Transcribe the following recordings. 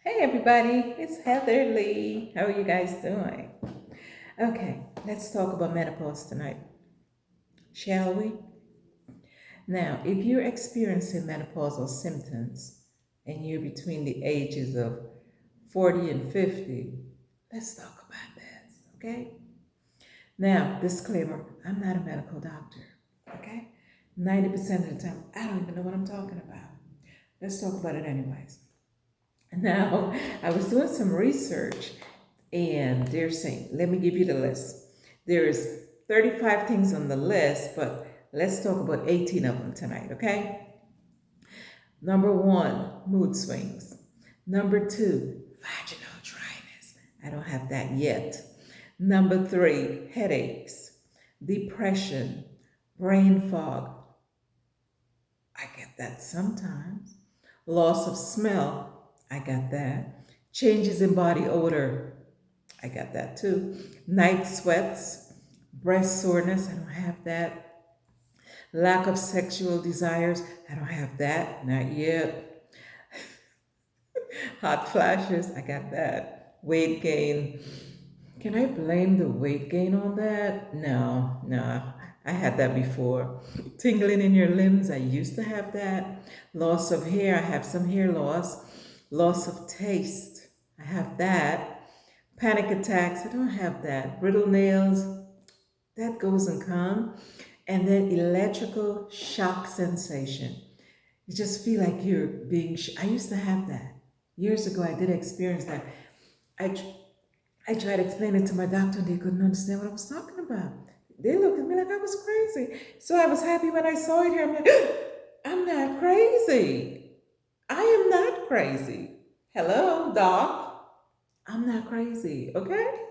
Hey everybody, it's Heather Lee. How are you guys doing? Okay, let's talk about menopause tonight, shall we? Now, if you're experiencing menopausal symptoms and you're between the ages of 40 and 50, let's talk about this, okay? Now, disclaimer, I'm not a medical doctor, okay? 90% of the time, I don't even know what I'm talking about. Let's talk about it anyways. Now, I was doing some research and they're saying, let me give you the list. There's 35 things on the list, but let's talk about 18 of them tonight, okay? Number one, mood swings. Number two, vaginal dryness. I don't have that yet. Number three, headaches, depression, brain fog. I get that sometimes. Loss of smell. I got that. Changes in body odor. I got that too. Night sweats, breast soreness. I don't have that. Lack of sexual desires. I don't have that. Not yet. Hot flashes. I got that. Weight gain. Can I blame the weight gain on that? No, no. I had that before. Tingling in your limbs. I used to have that. Loss of hair. I have some hair loss. Loss of taste. I have that. Panic attacks. I don't have that. Brittle nails. That goes and comes. And then electrical shock sensation. You just feel like you're being. I used to have that. Years ago, I did experience that. I, I tried to explain it to my doctor and they couldn't understand what I was talking about. They looked at me like I was crazy. So I was happy when I saw it here. I'm like, I'm not crazy. I am not crazy. Hello, doc. I'm not crazy, okay?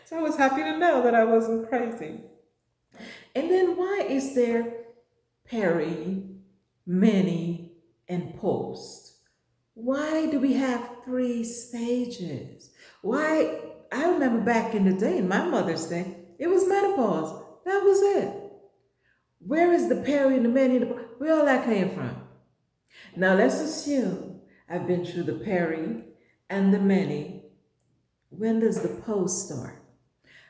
So I was happy to know that I wasn't crazy. And then why is there peri, mini, and post? Why do we have three stages? Why? I remember back in the day, in my mother's day, it was menopause. That was it. Where is the peri and the mini and the post? Where all that came from? Now let's assume I've been through the peri and the mini. When does the post start?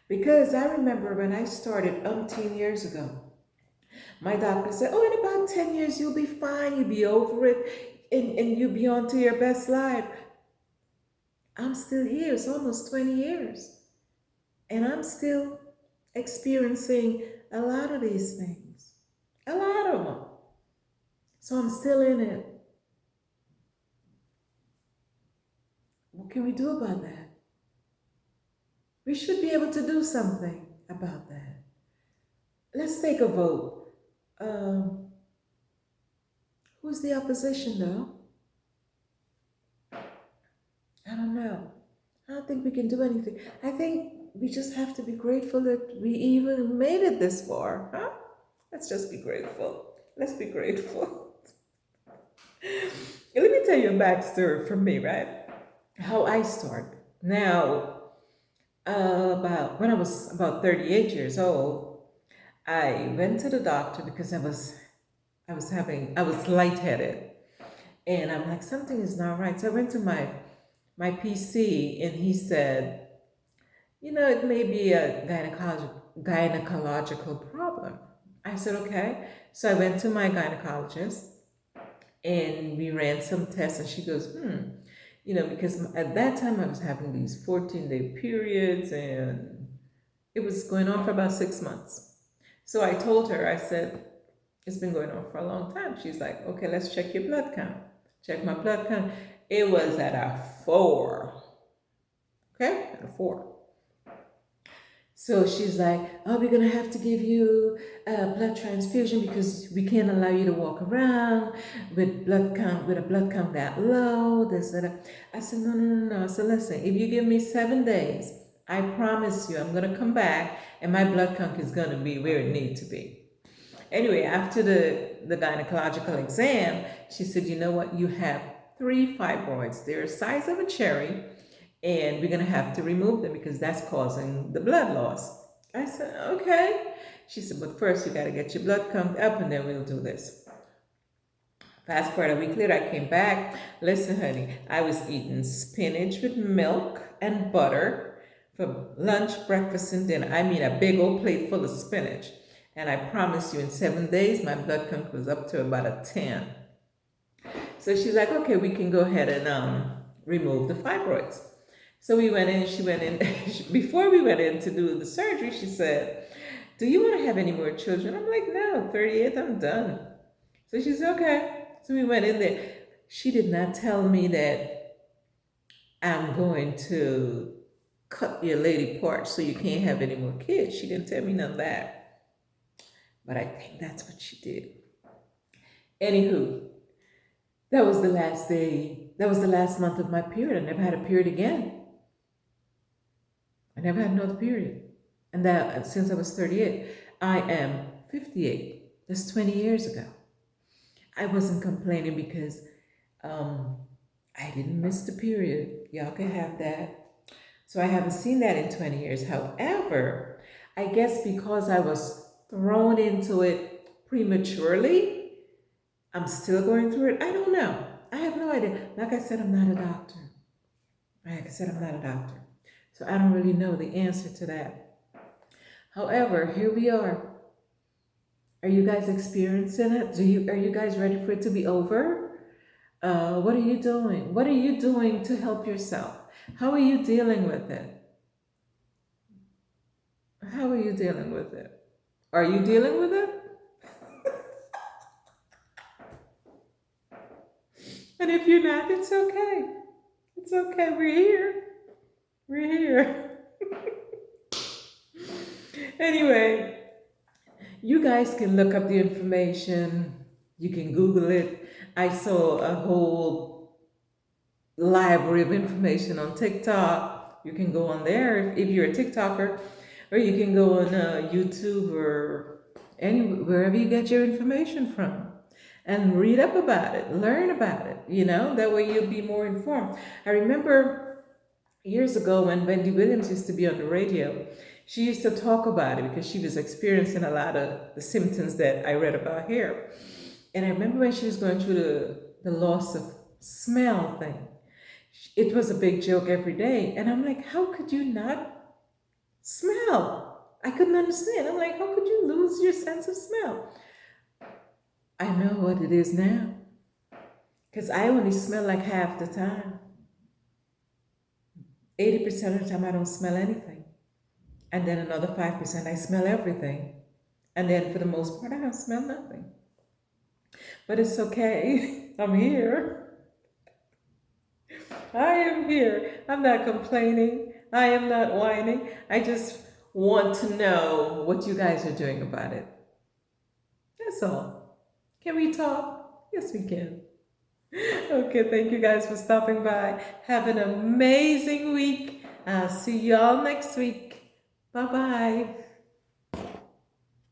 Because I remember when I started umpteen years ago, my doctor said, oh, in about 10 years, you'll be fine. You'll be over it and you'll be on to your best life. I'm still here. It's almost 20 years. And I'm still experiencing a lot of these things. A lot of them. So I'm still in it. What can we do about that? We should be able to do something about that. Let's take a vote. Um, who's the opposition, though? I don't know. I don't think we can do anything. I think we just have to be grateful that we even made it this far, huh? Let's just be grateful. Let's be grateful. Let me tell you a backstory from me, right? How I started. Now, about when I was about 38 years old, I went to the doctor because I was lightheaded, and I'm like something is not right. So I went to my PC, and he said, you know, it may be a gynecological problem. I said, okay. So I went to my gynecologist and we ran some tests, and she goes, you know, because at that time I was having these 14-day periods and it was going on for about 6 months. So I told her, I said, it's been going on for a long time. She's like, okay, let's check your blood count. Check my blood count. It was at a 4. Okay, at a 4. So she's like, oh, we're going to have to give you a blood transfusion because we can't allow you to walk around with a blood count that low. This, that. I said, no, no, no, no. So listen, if you give me 7 days, I promise you I'm going to come back and my blood count is going to be where it needs to be. Anyway, after the gynecological exam, she said, you know what? You have 3 fibroids. They're the size of a cherry, and we're going to have to remove them because that's causing the blood loss. I said, okay. She said, but first you got to get your blood count up and then we'll do this. Fast forward a week later, I came back. Listen, honey, I was eating spinach with milk and butter for lunch, breakfast, and dinner. I mean, a big old plate full of spinach. And I promise you, in 7 days, my blood count was up to about a 10. So she's like, okay, we can go ahead and remove the fibroids. So we went in, she went in, before we went in to do the surgery, she said, do you want to have any more children? I'm like, no, 38, I'm done. So she said, okay. So we went in there. She did not tell me that I'm going to cut your lady part so you can't have any more kids. She didn't tell me none of that. But I think that's what she did. Anywho, that was the last day. That was the last month of my period. I never had a period again. I never had another period. And that since I was 38. I am 58. That's 20 years ago. I wasn't complaining because I didn't miss the period. Y'all can have that. So I haven't seen that in 20 years. However, I guess because I was thrown into it prematurely, I'm still going through it. I don't know. I have no idea. Like I said, I'm not a doctor. Like I said, I'm not a doctor. So I don't really know the answer to that. However, here we are. Are you guys experiencing it? Are you guys ready for it to be over? What are you doing? What are you doing to help yourself? How are you dealing with it? How are you dealing with it? Are you dealing with it? And if you're not, it's okay. It's okay. We're here. We're here. Anyway, you guys can look up the information. You can Google it. I saw a whole library of information on TikTok. You can go on there if you're a TikToker, or you can go on YouTube or wherever you get your information from, and read up about it, learn about it. That way you'll be more informed. I remember years ago when Wendy Williams used to be on the radio. She used to talk about it because she was experiencing a lot of the symptoms that I read about here. And I remember when she was going through the loss of smell thing. It was a big joke every day. And I'm like, how could you not smell? I couldn't understand. I'm like, how could you lose your sense of smell? I know what it is now. Because I only smell like half the time. 80% of the time I don't smell anything. And then another 5% I smell everything. And then for the most part I don't smell nothing. But it's okay. I'm here. I am here. I'm not complaining. I am not whining. I just want to know what you guys are doing about it. That's all. Can we talk? Yes, we can. Okay, thank you guys for stopping by. Have an amazing week. I'll see y'all next week. Bye-bye.